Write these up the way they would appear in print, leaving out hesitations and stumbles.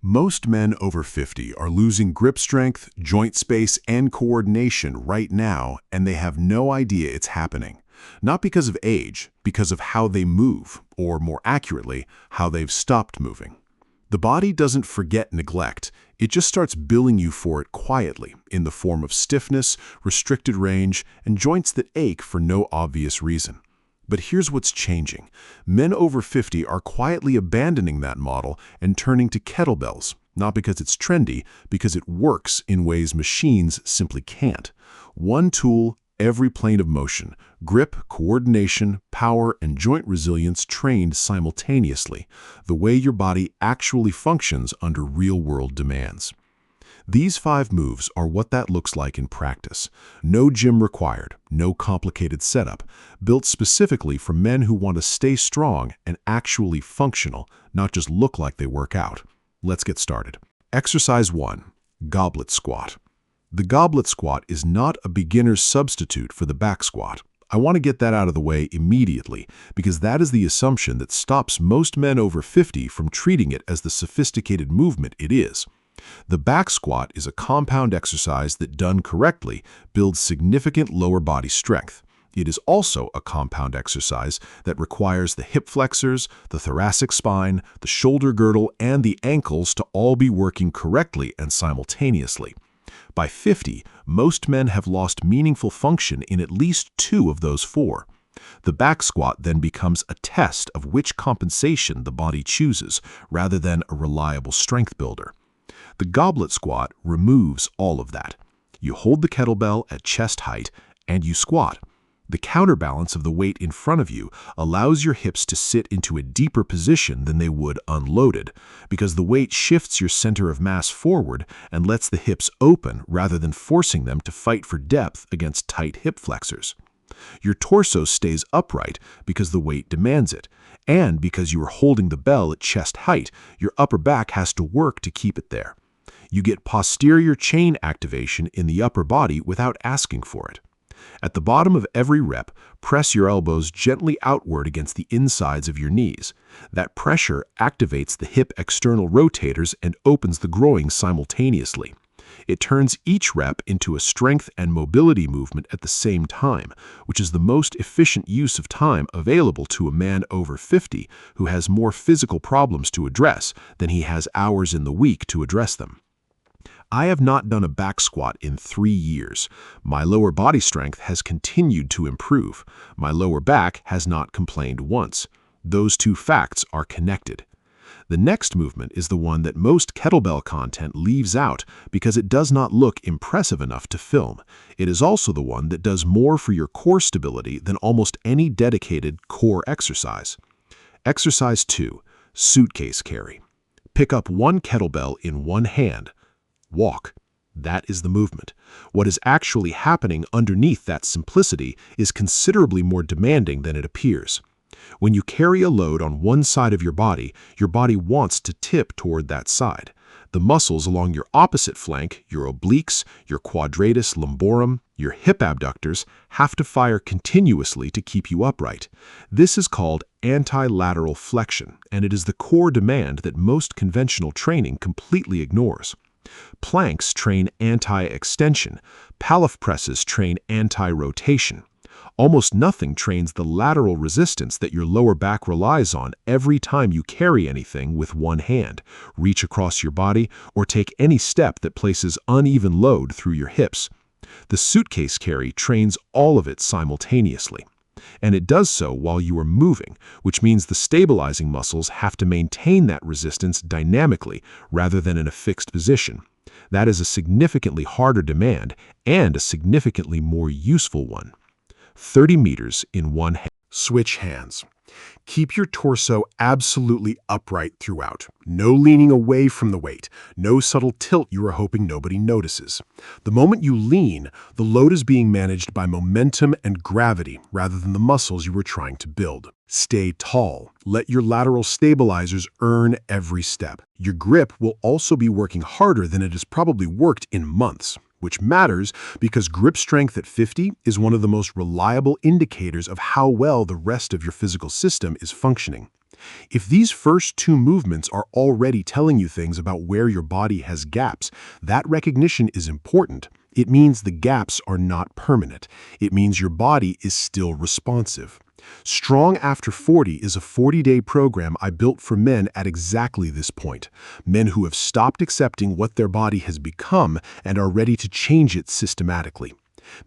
Most men over 50 are losing grip strength, joint space, and coordination right now, and they have no idea it's happening. Not because of age, because of how they move, or more accurately, how they've stopped moving. The body doesn't forget neglect, it just starts billing you for it quietly, in the form of stiffness, restricted range, and joints that ache for no obvious reason. But here's what's changing. Men over 50 are quietly abandoning that model and turning to kettlebells, not because it's trendy, because it works in ways machines simply can't. One tool, every plane of motion, grip, coordination, power, and joint resilience trained simultaneously, the way your body actually functions under real-world demands. These 5 moves are what that looks like in practice. No gym required, no complicated setup, built specifically for men who want to stay strong and actually functional, not just look like they work out. Let's get started. Exercise 1. Goblet Squat. The goblet squat is not a beginner's substitute for the back squat. I want to get that out of the way immediately, because that is the assumption that stops most men over 50 from treating it as the sophisticated movement it is. The back squat is a compound exercise that, done correctly, builds significant lower body strength. It is also a compound exercise that requires the hip flexors, the thoracic spine, the shoulder girdle, and the ankles to all be working correctly and simultaneously. By 50, most men have lost meaningful function in at least 2 of those 4. The back squat then becomes a test of which compensation the body chooses, rather than a reliable strength builder. The goblet squat removes all of that. You hold the kettlebell at chest height and you squat. The counterbalance of the weight in front of you allows your hips to sit into a deeper position than they would unloaded, because the weight shifts your center of mass forward and lets the hips open rather than forcing them to fight for depth against tight hip flexors. Your torso stays upright because the weight demands it, and because you are holding the bell at chest height, your upper back has to work to keep it there. You get posterior chain activation in the upper body without asking for it. At the bottom of every rep, press your elbows gently outward against the insides of your knees. That pressure activates the hip external rotators and opens the groin simultaneously. It turns each rep into a strength and mobility movement at the same time, which is the most efficient use of time available to a man over 50 who has more physical problems to address than he has hours in the week to address them. I have not done a back squat in 3 years. My lower body strength has continued to improve. My lower back has not complained once. Those 2 facts are connected. The next movement is the one that most kettlebell content leaves out because it does not look impressive enough to film. It is also the one that does more for your core stability than almost any dedicated core exercise. Exercise 2. Suitcase Carry. Pick up one kettlebell in one hand. Walk. That is the movement. What is actually happening underneath that simplicity is considerably more demanding than it appears. When you carry a load on one side of your body wants to tip toward that side. The muscles along your opposite flank, your obliques, your quadratus lumborum, your hip abductors, have to fire continuously to keep you upright. This is called anti-lateral flexion, and it is the core demand that most conventional training completely ignores. Planks train anti-extension. Pallof presses train anti-rotation. Almost nothing trains the lateral resistance that your lower back relies on every time you carry anything with one hand, reach across your body, or take any step that places uneven load through your hips. The suitcase carry trains all of it simultaneously. And it does so while you are moving, which means the stabilizing muscles have to maintain that resistance dynamically rather than in a fixed position. That is a significantly harder demand and a significantly more useful one. 30 meters in one hand. Switch hands. Keep your torso absolutely upright throughout. No leaning away from the weight. No subtle tilt you are hoping nobody notices. The moment you lean, the load is being managed by momentum and gravity rather than the muscles you were trying to build. Stay tall. Let your lateral stabilizers earn every step. Your grip will also be working harder than it has probably worked in months, which matters because grip strength at 50 is one of the most reliable indicators of how well the rest of your physical system is functioning. If these first two movements are already telling you things about where your body has gaps, that recognition is important. It means the gaps are not permanent. It means your body is still responsive. Strong After 40 is a 40-day program I built for men at exactly this point. Men who have stopped accepting what their body has become and are ready to change it systematically.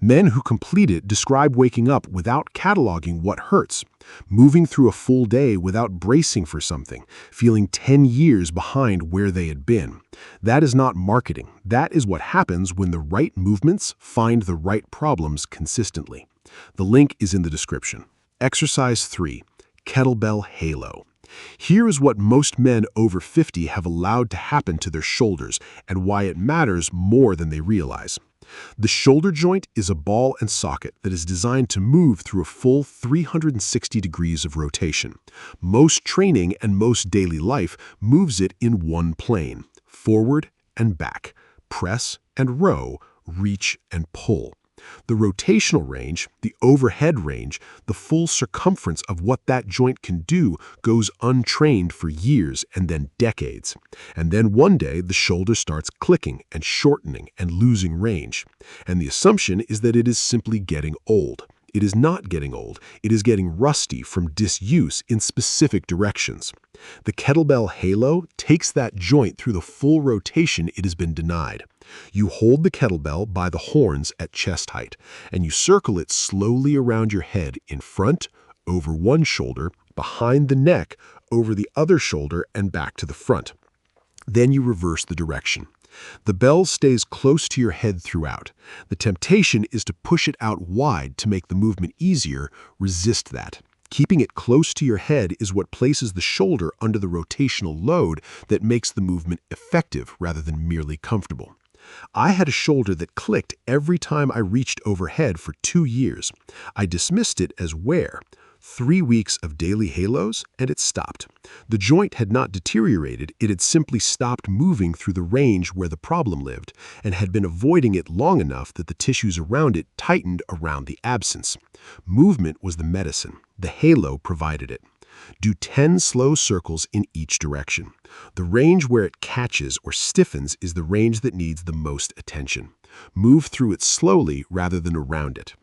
Men who complete it describe waking up without cataloging what hurts, moving through a full day without bracing for something, feeling 10 years behind where they had been. That is not marketing. That is what happens when the right movements find the right problems consistently. The link is in the description. Exercise 3. Kettlebell Halo. Here is what most men over 50 have allowed to happen to their shoulders and why it matters more than they realize. The shoulder joint is a ball and socket that is designed to move through a full 360 degrees of rotation. Most training and most daily life moves it in one plane, forward and back, press and row, reach and pull. The rotational range, the overhead range, the full circumference of what that joint can do goes untrained for years and then decades. And then one day the shoulder starts clicking and shortening and losing range. And the assumption is that it is simply getting old. It is not getting old. It is getting rusty from disuse in specific directions. The Kettlebell Halo takes that joint through the full rotation it has been denied. You hold the kettlebell by the horns at chest height, and you circle it slowly around your head in front, over one shoulder, behind the neck, over the other shoulder, and back to the front. Then you reverse the direction. The bell stays close to your head throughout. The temptation is to push it out wide to make the movement easier. Resist that. Keeping it close to your head is what places the shoulder under the rotational load that makes the movement effective rather than merely comfortable. I had a shoulder that clicked every time I reached overhead for 2 years. I dismissed it as wear. 3 weeks of daily halos, and it stopped. The joint had not deteriorated, it had simply stopped moving through the range where the problem lived, and had been avoiding it long enough that the tissues around it tightened around the absence. Movement was the medicine. The halo provided it. Do 10 slow circles in each direction. The range where it catches or stiffens is the range that needs the most attention. Move through it slowly rather than around it.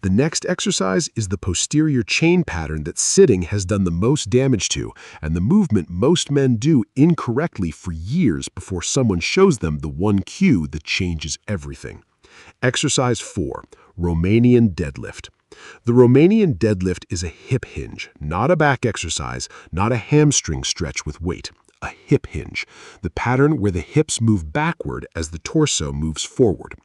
The next exercise is the posterior chain pattern that sitting has done the most damage to, and the movement most men do incorrectly for years before someone shows them the one cue that changes everything. Exercise 4. Romanian Deadlift. The Romanian Deadlift is a hip hinge, not a back exercise, not a hamstring stretch with weight. A hip hinge, the pattern where the hips move backward as the torso moves forward.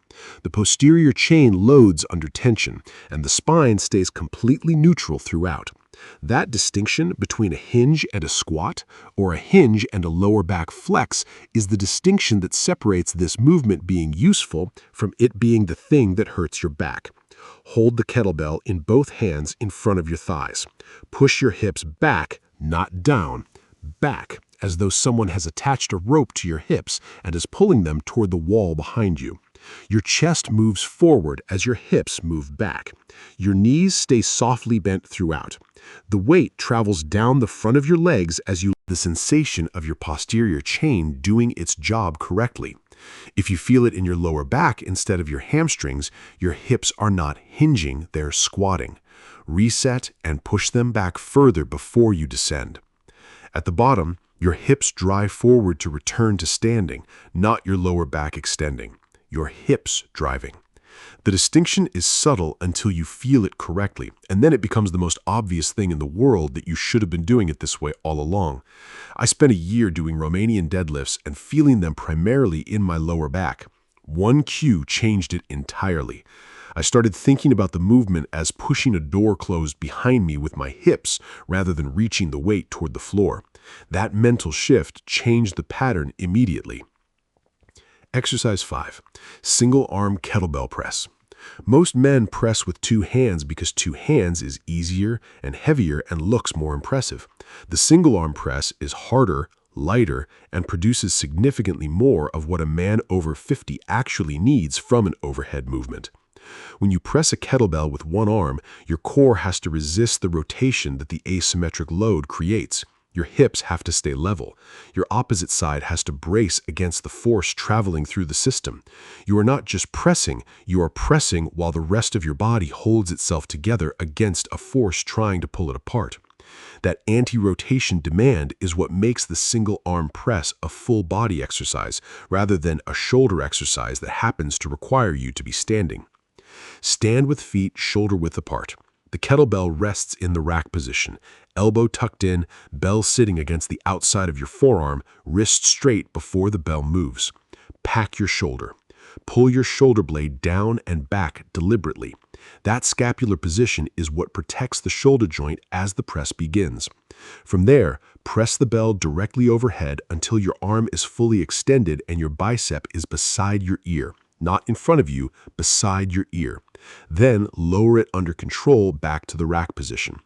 The posterior chain loads under tension, and the spine stays completely neutral throughout. That distinction between a hinge and a squat, or a hinge and a lower back flex, is the distinction that separates this movement being useful from it being the thing that hurts your back. Hold the kettlebell in both hands in front of your thighs. Push your hips back, not down, back, as though someone has attached a rope to your hips and is pulling them toward the wall behind you. Your chest moves forward as your hips move back. Your knees stay softly bent throughout. The weight travels down the front of your legs as you let the sensation of your posterior chain doing its job correctly. If you feel it in your lower back instead of your hamstrings, your hips are not hinging, they're squatting. Reset and push them back further before you descend. At the bottom, your hips drive forward to return to standing, not your lower back extending. Your hips driving. The distinction is subtle until you feel it correctly, and then it becomes the most obvious thing in the world that you should have been doing it this way all along. I spent a year doing Romanian deadlifts and feeling them primarily in my lower back. One cue changed it entirely. I started thinking about the movement as pushing a door closed behind me with my hips rather than reaching the weight toward the floor. That mental shift changed the pattern immediately. Exercise 5. Single-Arm Kettlebell Press. Most men press with 2 hands because 2 hands is easier and heavier and looks more impressive. The single-arm press is harder, lighter, and produces significantly more of what a man over 50 actually needs from an overhead movement. When you press a kettlebell with one arm, your core has to resist the rotation that the asymmetric load creates. Your hips have to stay level. Your opposite side has to brace against the force traveling through the system. You are not just pressing, you are pressing while the rest of your body holds itself together against a force trying to pull it apart. That anti-rotation demand is what makes the single-arm press a full-body exercise rather than a shoulder exercise that happens to require you to be standing. Stand with feet shoulder-width apart. The kettlebell rests in the rack position, elbow tucked in, bell sitting against the outside of your forearm, wrist straight before the bell moves. Pack your shoulder. Pull your shoulder blade down and back deliberately. That scapular position is what protects the shoulder joint as the press begins. From there, press the bell directly overhead until your arm is fully extended and your bicep is beside your ear. Not in front of you, beside your ear. Then lower it under control back to the rack position.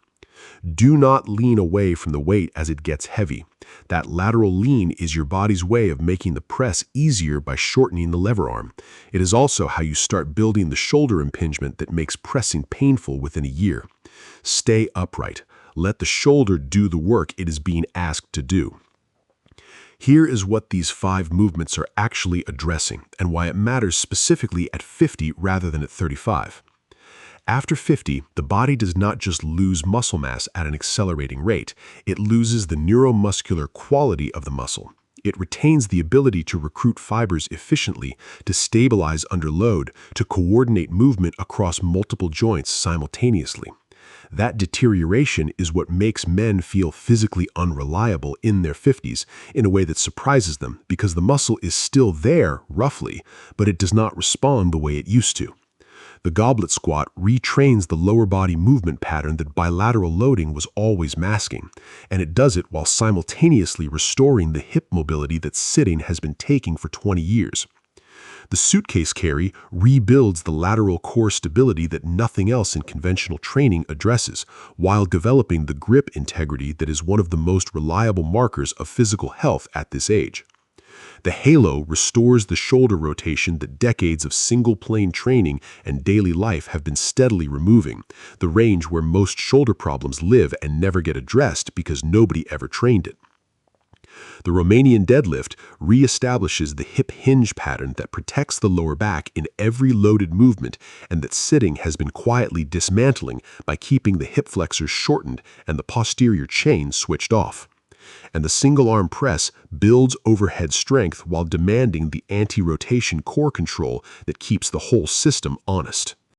Do not lean away from the weight as it gets heavy. That lateral lean is your body's way of making the press easier by shortening the lever arm. It is also how you start building the shoulder impingement that makes pressing painful within a year. Stay upright. Let the shoulder do the work it is being asked to do. Here is what these 5 movements are actually addressing and why it matters specifically at 50 rather than at 35. After 50, the body does not just lose muscle mass at an accelerating rate, it loses the neuromuscular quality of the muscle. It retains the ability to recruit fibers efficiently, to stabilize under load, to coordinate movement across multiple joints simultaneously. That deterioration is what makes men feel physically unreliable in their 50s in a way that surprises them because the muscle is still there, roughly, but it does not respond the way it used to. The goblet squat retrains the lower body movement pattern that bilateral loading was always masking, and it does it while simultaneously restoring the hip mobility that sitting has been taking for 20 years. The suitcase carry rebuilds the lateral core stability that nothing else in conventional training addresses, while developing the grip integrity that is one of the most reliable markers of physical health at this age. The halo restores the shoulder rotation that decades of single-plane training and daily life have been steadily removing, the range where most shoulder problems live and never get addressed because nobody ever trained it. The Romanian Deadlift reestablishes the hip hinge pattern that protects the lower back in every loaded movement and that sitting has been quietly dismantling by keeping the hip flexors shortened and the posterior chain switched off. And the single-arm press builds overhead strength while demanding the anti-rotation core control that keeps the whole system honest.